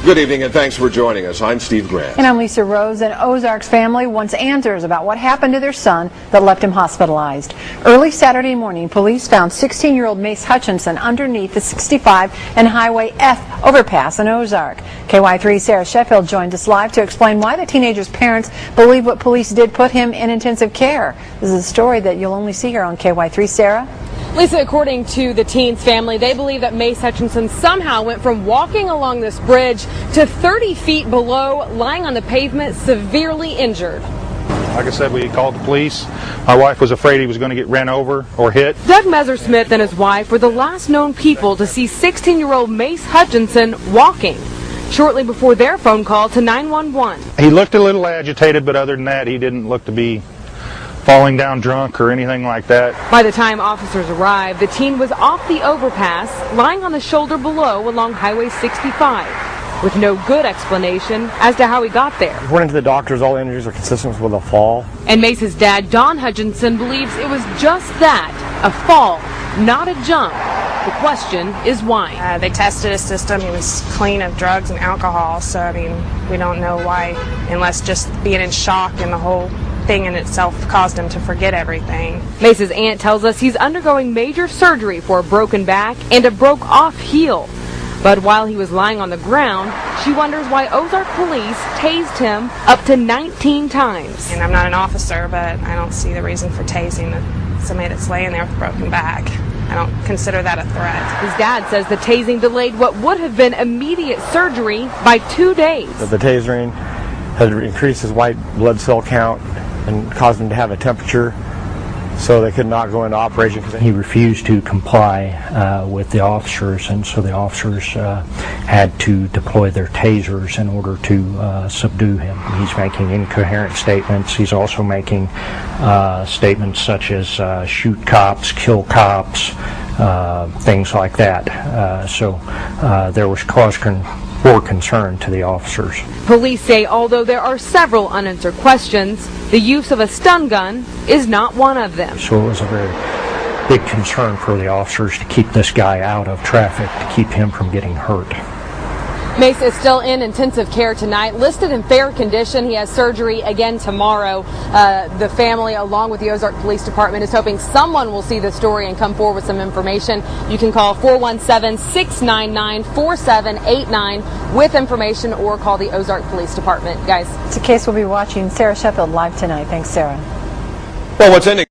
Good evening and thanks for joining us. I'm Steve Grant. And I'm Lisa Rose. An Ozarks family wants answers about what happened to their son that left him hospitalized. Early Saturday morning, police found 16-year-old Mace Hutchinson underneath the 65 and Highway F overpass in Ozark. KY3 Sarah Sheffield joined us live to explain why the teenager's parents believe what police did put him in intensive care. This is a story that you'll only see here on KY3. Sarah? Lisa, according to the teen's family, they believe that Mace Hutchinson somehow went from walking along this bridge to 30 feet below, lying on the pavement, severely injured. Like I said, we called the police. My wife was afraid he was going to get ran over or hit. Doug Messersmith and his wife were the last known people to see 16-year-old Mace Hutchinson walking shortly before their phone call to 911. He looked a little agitated, but other than that, he didn't look to be falling down drunk or anything like that. By the time officers arrived, the teen was off the overpass, lying on the shoulder below along Highway 65, with no good explanation as to how he got there. According to the doctors, all injuries are consistent with a fall. And Mace's dad, Don Hutchinson, believes it was just that, a fall, not a jump. The question is why. They tested his system. He was clean of drugs and alcohol, so I mean, we don't know why, unless just being in shock and the whole thing in itself caused him to forget everything. Mace's aunt tells us he's undergoing major surgery for a broken back and a broke-off heel. But while he was lying on the ground, she wonders why Ozark police tased him up to 19 times. And I'm not an officer, but I don't see the reason for tasing somebody that's laying there with a broken back. I don't consider that a threat. His dad says the tasing delayed what would have been immediate surgery by 2 days. The tasering had increased his white blood cell count and caused him to have a temperature, so they could not go into operation. He refused to comply with the officers, and so the officers had to deploy their tasers in order to subdue him. He's making incoherent statements. He's also making statements such as shoot cops, kill cops, things like that. So there was cause for concern to the officers. Police say although there are several unanswered questions, the use of a stun gun is not one of them. So it was a very big concern for the officers to keep this guy out of traffic, to keep him from getting hurt. Mace is still in intensive care tonight, listed in fair condition. He has surgery again tomorrow. The family, along with the Ozark Police Department, is hoping someone will see the story and come forward with some information. You can call 417-699-4789 with information, or call the Ozark Police Department. Guys, It's a case we'll be watching. Sarah Sheffield live tonight. Thanks, Sarah. Well, what's ending